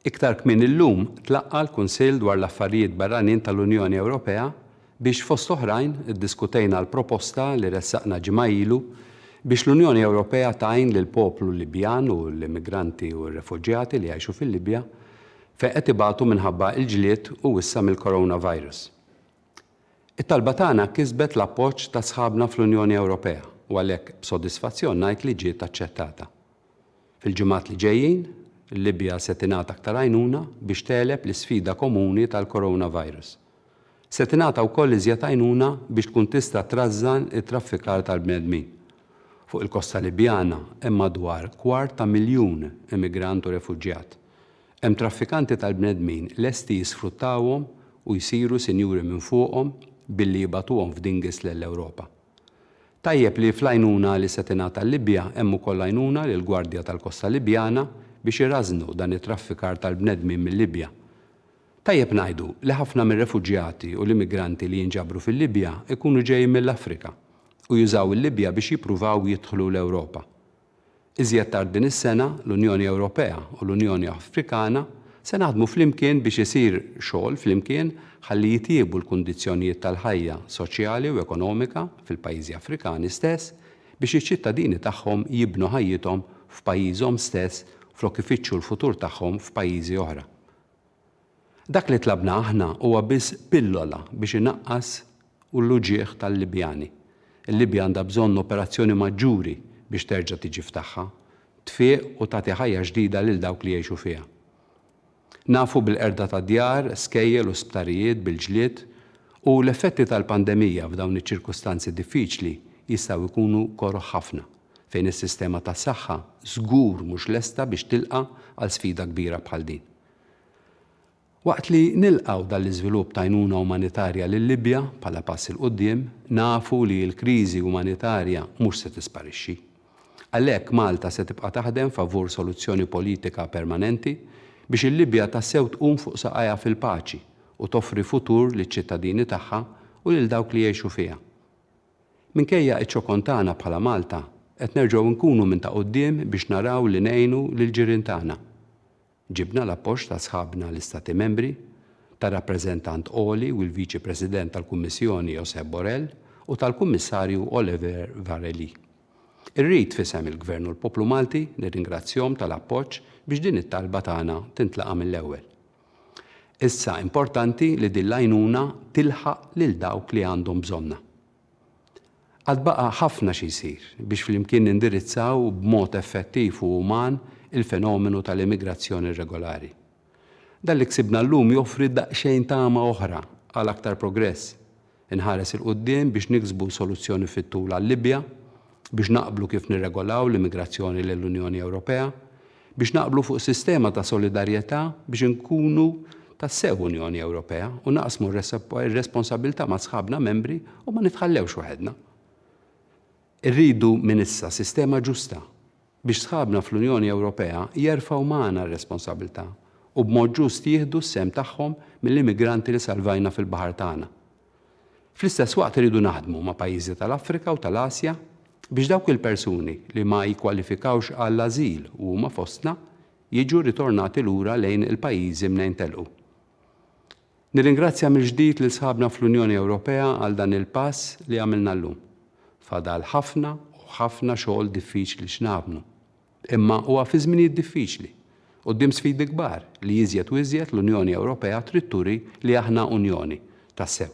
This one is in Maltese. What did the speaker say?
Iktar kmien illum tlaqqa l-Kunsill dwar l-affarijiet barranin tal-Unjoni Ewropea biex fost oħrajn iddiskutejna l-proposta li ressaqna ġimgħa ilu biex l-Unjoni Ewropea tgħin lil poplu Libjan u l-immigranti u r-refuġjati li jgħixu fil-Libja fejn qed ibatu minħabba l-ġlied u issa mill-coronavirus. It-talba tagħna kisbet l-appoġġ ta' sħabna fl-Unjoni Ewropea u għalhekk b'sodisfazzjon ngħid li ġiet aċċettata. Fil-ġimgħat li ġejjin, il-Libja se tingħata aktar għajnuna biex teleb l-isfida komuni tal-coronavirus. Se tingħata wkoll iżjed għajnuna biex tkun tista' trażżan it-traffikar tal-bnedmin. Fuq il-kosta Libjana hemm madwar 250,000 immigrant u refuġjat. Hemm traffikanti tal-bnedmin lesti jisfruttawhom u jsiru sinjuri minn fuqhom billi jibatuhom f'dingis lill-Ewropa. Tajjeb li fl-għajnuna li se tingħata l-Libja hemm ukoll għajnuna lill-Gwardja tal-Kosta Libjana biex irrażnu dan it-traffikar tal-bnedmin mill-Libja. Tajjeb ngħidu li ħafna mir-refuġjati u l-immigranti li jinġabru fil-Libja ikunu ġejjin mill-Afrika u jużaw il-Libja biex jippruvaw jidħlu l-Ewropa. Iżjed tard din is-sena l-Unjoni Ewropea u l-Unjoni Afrikana se naħdmu flimkien biex isir xogħol flimkien ħalli jitjiebu l-kundizzjonijiet tal-ħajja soċjali u ekonomika fil-pajjiżi Afrikani stess biex iċ-ċittadini tagħhom jibnu ħajjithom f'pajjiżhom stess flok ifittxu l-futur tagħhom f'pajjiżi oħra. Dak li tlabna aħna huwa biss pillola biex inaqqas l-uġigħ tal-Libjani. Il-Libja għandha bżonn operazzjoni maġġuri biex terġa' tiġi f'tagħha, tfieq u tagħti ħajja ġdida lil dawk li jgħixu fiha. Nafu bil-qerda tad-djar, skejjel u sptarijiet bil-ġlied u l-effetti tal-pandemija f'dawn iċ-ċirkustanzi diffiċli jistgħu jkunu koroħ ħafna fejn is-sistema tas-saħħa żgur mhux lesta biex tilqa' għal sfida kbira bħal din. Waqt li nilqgħu dal-iżvilupp ta' għajnuna umanitarja lil-Libja bħala pass il quddiem, nafu li l-kriżi umanitarja mhux se tisparixxi. Għalhekk Malta se tibqa' taħdem favur soluzzjoni politika permanenti biex il-Libja tassew tqum fuq saqajja fil-paċi u toffri futur liċ-ċittadini tagħha u lil dawk li jgħixu fiha. Minkejja ċ-ċokon tagħna bħala Malta qed nerġgħu nkunu minn ta' quddiem biex naraw li ngħinu lill-ġirien tagħna. Ġibna l-appoġġ ta' sħabna l-Istati Membri, tar-Rappreżentant Oli u l-Viċi President tal-Kummissjoni Josep Borrell u tal-Kummissarju Oliver Varhelyi. Irrid fisem il-Gvern u l-Poplu Malti nirringrazzjahom tal-appoġġ biex din it-talba tagħna tintlaqa mill-ewwel. Issa importanti li din l-għajnuna tilħaq lil dawk li għandhom bżonna. Għad baqa' ħafna xi jsir biex flimkien nindirizzaw b'mod effettiv u uman il-fenomenu tal-immigrazzjoni irregolari. Dan li ksibna llum joffri daqsxejn tama oħra għal aktar progress. Inħares il-quddiem biex niksbu soluzzjoni fit-tul għall-Libja, biex naqblu kif nirregolaw l-immigrazzjoni lill-Unjoni Ewropea, biex naqblu fuq sistema ta' solidarjetà biex nkunu tassew Unjoni Ewropea u naqsmu r-responsabilità ma' sħabna membri u ma nitħallewx waħedna. Irridu minn issa sistema ġusta biex sħabna fl-Unjoni Ewropea jerfgħu magħna r-responsabilità u b'mod ġust jieħdu s-sem tagħhom mill-immigranti li salvajna fil-baħar tagħna. Fl-istess waqt iridu naħdmu ma' pajjiżi tal-Afrika u tal-Asja biex dawk il-persuni li ma jikkwalifikawx għall-ażil u huma fostna jiġu ritornati lura lejn il-pajjiżi minn telqu. Nirringrazzja mill-ġdid lil sħabna fl-Unjoni Ewropea għal dan il-pass li għamilna llum. Fadal ħafna u ħafna xogħol diffiċli x'nagħmlu. Imma huwa fi żminijiet diffiċli quddiem sfidi kbar li iżjed u iżjed l-Unjoni Ewropea trid turi li aħna Unjoni tassew.